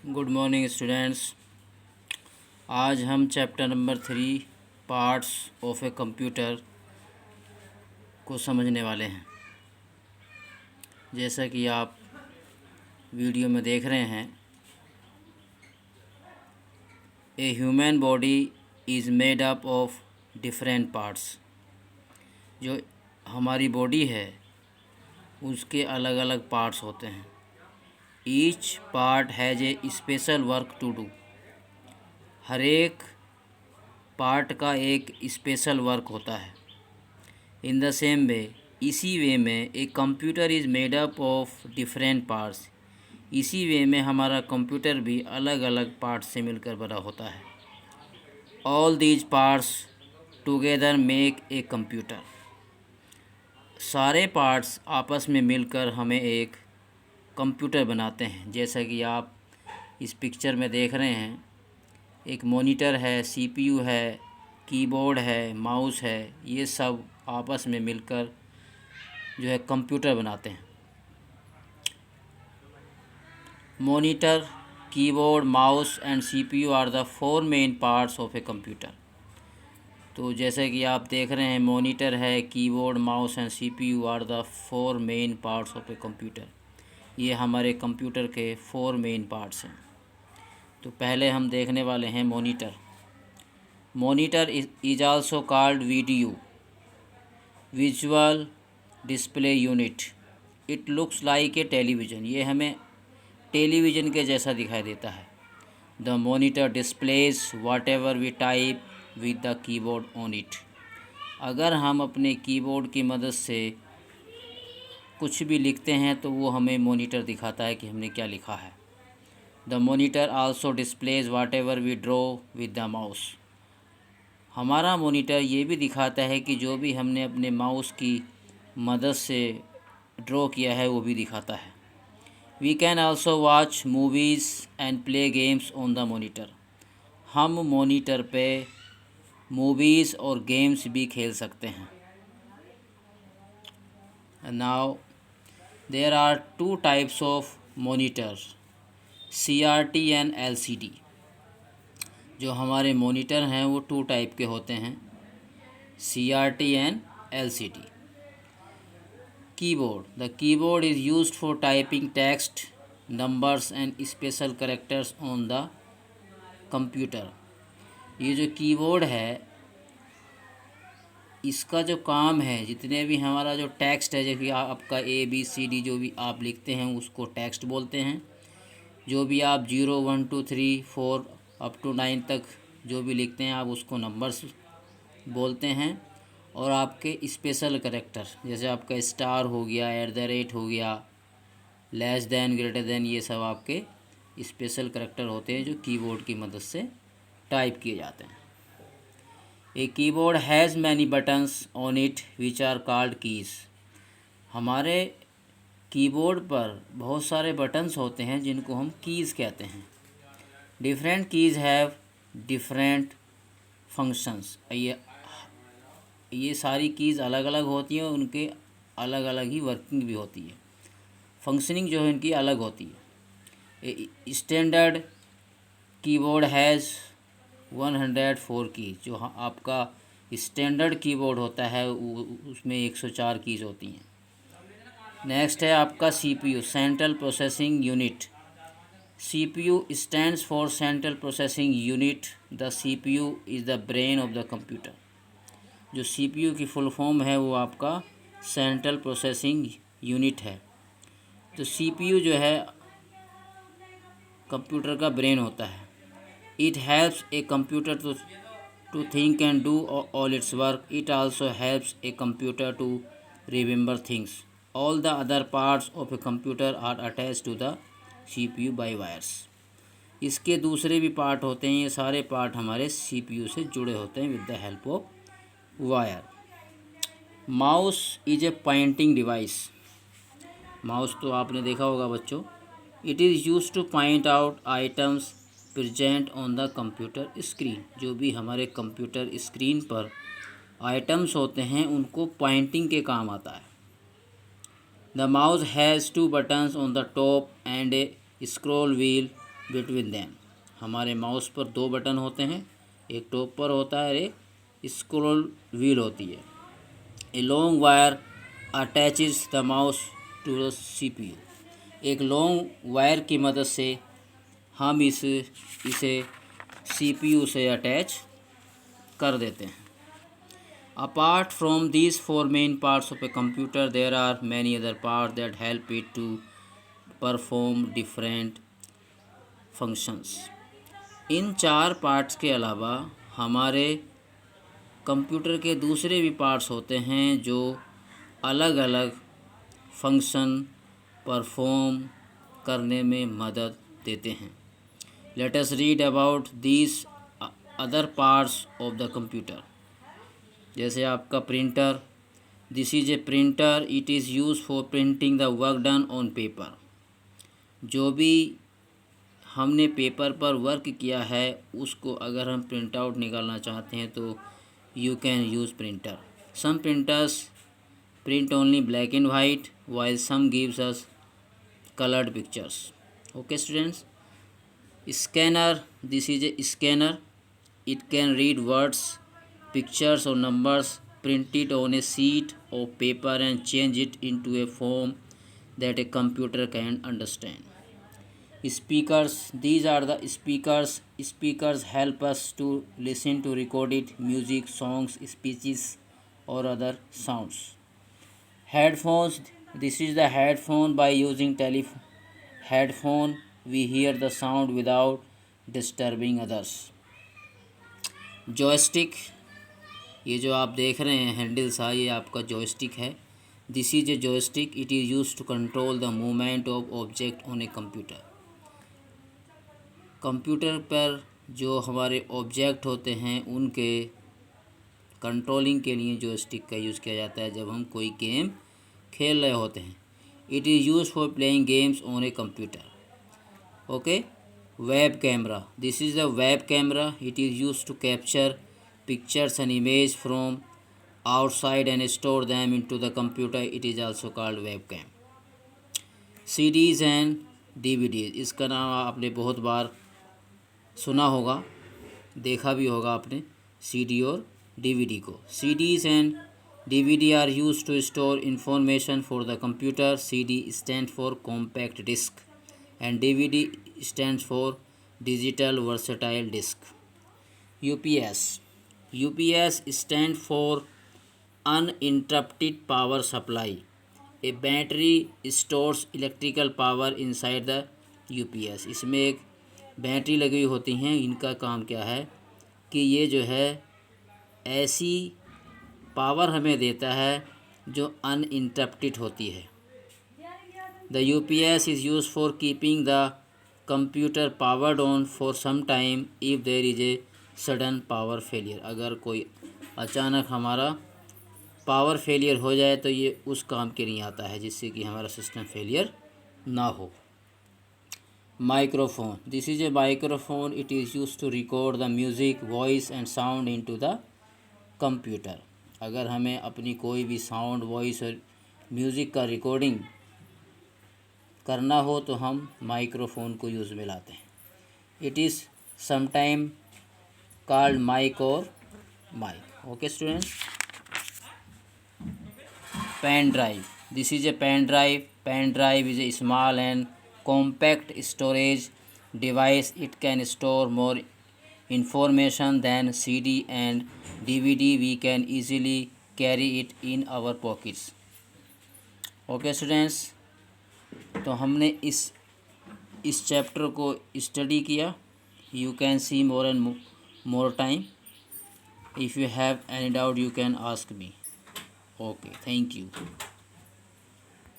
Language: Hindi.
Good morning students. आज हम chapter number 3 parts of a computer को समझने वाले हैं। जैसा कि आप वीडियो में देख रहे हैं, a human body is made up of different parts. जो हमारी बॉडी है उसके अलग अलग पार्ट्स होते हैं। Each part has a special work to do. हर एक पार्ट का एक स्पेशल वर्क होता है। इन द सेम वे, इसी वे में a computer is made up of different parts. इसी वे में हमारा कंप्यूटर भी अलग अलग पार्ट्स से मिलकर बना होता है। All these parts together make a computer. सारे पार्ट्स आपस में मिलकर हमें एक कंप्यूटर बनाते हैं। जैसा कि आप इस पिक्चर में देख रहे हैं, एक मॉनिटर है, सीपीयू है, कीबोर्ड है, माउस है। ये सब आपस में मिलकर जो है कंप्यूटर बनाते हैं। Monitor, keyboard, mouse and CPU are the 4 main parts of a computer. तो जैसे कि आप देख रहे हैं, मॉनिटर है, keyboard, mouse and CPU are the 4 main parts of a computer. ये हमारे कंप्यूटर के 4 मेन पार्ट्स हैं। तो पहले हम देखने वाले हैं monitor. Monitor is also called video visual display unit. It looks like a television. ये हमें टेलीविज़न के जैसा दिखाई देता है। The monitor displays whatever we type with the keyboard on it. अगर हम अपने कीबोर्ड की मदद से कुछ भी लिखते हैं तो वो हमें मॉनिटर दिखाता है कि हमने क्या लिखा है। The monitor also displays whatever we draw with the mouse. हमारा मॉनिटर ये भी दिखाता है कि जो भी हमने अपने माउस की मदद से ड्रॉ किया है वो भी दिखाता है। We can also watch movies and play games on the monitor. हम मॉनिटर पे मूवीज़ और गेम्स भी खेल सकते हैं। Now there are 2 types of monitor, CRT and LCD। जो हमारे मॉनिटर हैं वो 2 टाइप के होते हैं, CRT and LCD। Keyboard, the keyboard is used for typing text, numbers and special characters on the computer. ये जो कीबोर्ड है, इसका जो काम है, जितने भी हमारा जो टेक्स्ट है, जैसे आपका ABCD जो भी आप लिखते हैं उसको टेक्स्ट बोलते हैं। जो भी आप 0 1 2 3 4 अप टू 9 तक जो भी लिखते हैं आप उसको नंबर्स बोलते हैं। और आपके स्पेशल कैरेक्टर, जैसे आपका स्टार हो गया, @ हो गया, लेस दैन, ग्रेटर दैन, ये सब आपके स्पेशल कैरेक्टर होते हैं जो कीबोर्ड की मदद से टाइप किए जाते हैं। A keyboard has many buttons on it which are called keys. हमारे कीबोर्ड पर बहुत सारे बटन्स होते हैं जिनको हम कीज़ कहते हैं। Different keys have different functions. ये सारी कीज़ अलग अलग होती हैं, उनके अलग अलग ही वर्किंग भी होती है। फंक्शनिंग जो है उनकी अलग होती है। Standard keyboard has 104 keys. जो आपका स्टैंडर्ड कीबोर्ड होता है उसमें 104 कीज़ होती हैं। नेक्स्ट है आपका CPU, central processing unit. CPU stands for central processing unit. The CPU is the brain of the computer. जो CPU की फुल फॉर्म है वो आपका सेंट्रल प्रोसेसिंग यूनिट है। तो CPU जो है कंप्यूटर का ब्रेन होता है। It helps a computer to think and do all its work. It also helps a computer to remember things. All the other parts of a computer are attach to the CPU by wires. इसके दूसरे भी पार्ट होते हैं, ये सारे पार्ट हमारे CPU से जुड़े होते हैं with the help of wire. Mouse is a pointing device. Mouse तो आपने देखा होगा बच्चों। It is use two point out items present on the computer screen. जो भी हमारे कंप्यूटर स्क्रीन पर आइटम्स होते हैं उनको पॉइंटिंग के काम आता है। The mouse has 2 buttons on the top and a scroll wheel between them. हमारे माउस पर दो बटन होते हैं, एक टॉप पर होता है और एक स्क्रॉल व्हील होती है। A long wire attaches the mouse to the CPU। एक लॉन्ग वायर की मदद से हम इसे CPU से अटैच कर देते हैं। Apart from these four main parts of a computer, there are many other parts that help it to perform different functions. इन चार पार्ट्स के अलावा हमारे कंप्यूटर के दूसरे भी पार्ट्स होते हैं जो अलग अलग फंक्शन परफॉर्म करने में मदद देते हैं। Let us read about these other parts of the computer. जैसे आपका printer, this is A printer, it is use for printing the work done on paper. जो भी हमने पेपर पर वर्क किया है उसको अगर हम प्रिंट आउट निकालना चाहते हैं तो you can use printer. Some printers print only black and white while some gives us coloured pictures. Okay students. Scanner, this is a scanner, it can read words, pictures or numbers, print it on a sheet of paper and change it into a form that a computer can understand. Speakers, these are the speakers. Speakers help us to listen to recorded music, songs, speeches or other sounds. Headphones, this is the headphone. By using headphone we hear the sound without disturbing others. Joystick, ये जो आप देख रहे हैं हैंडल सा, ये आपका जॉयस्टिक है। This is a joystick, it is use to control the movement of object on a computer. Computer पर जो हमारे ऑब्जेक्ट होते हैं उनके कंट्रोलिंग के लिए जॉयस्टिक का यूज़ किया जाता है जब हम कोई गेम खेल रहे होते हैं। It is use for playing games on a computer. Okay. Web camera, this is the web camera, it is use to capture pictures and image from outside and store them into the computer. It is also called webcam. CDs and DVDs, इसका नाम आपने बहुत बार सुना होगा, देखा भी होगा आपने CD और DVD को। CDs and DVD are used to store information for the computer. CD stands for compact disc and DVD stands for digital versatile disc. UPS stand for uninterrupted power supply. A battery stores electrical power inside the UPS. इसमें एक बैटरी लगी हुई होती हैं। इनका काम क्या है कि ये जो है ऐसी पावर हमें देता है जो अनइंटरप्टेड होती है। The UPS is used for keeping the computer powered on for some time if there is a sudden power failure. अगर कोई अचानक हमारा पावर फेलियर हो जाए तो ये उस काम के लिए आता है जिससे कि हमारा सिस्टम फेलियर ना हो। Microphone, this is a microphone, it is use to record the music, voice and sound into the computer. अगर हमें अपनी कोई भी साउंड, वॉइस और म्यूज़िक का रिकॉर्डिंग करना हो तो हम माइक्रोफोन को यूज़ में लाते हैं। It is sometime called mic or mic. Okay students. Pen drive, this is a pen drive. Pen drive is a small and compact storage device. It can store more information than CD and DVD. We can easily carry it in our pockets. Okay students, तो हमने इस चैप्टर को स्टडी किया। You can see more time. If you have any doubt you can ask me. Okay, thank you.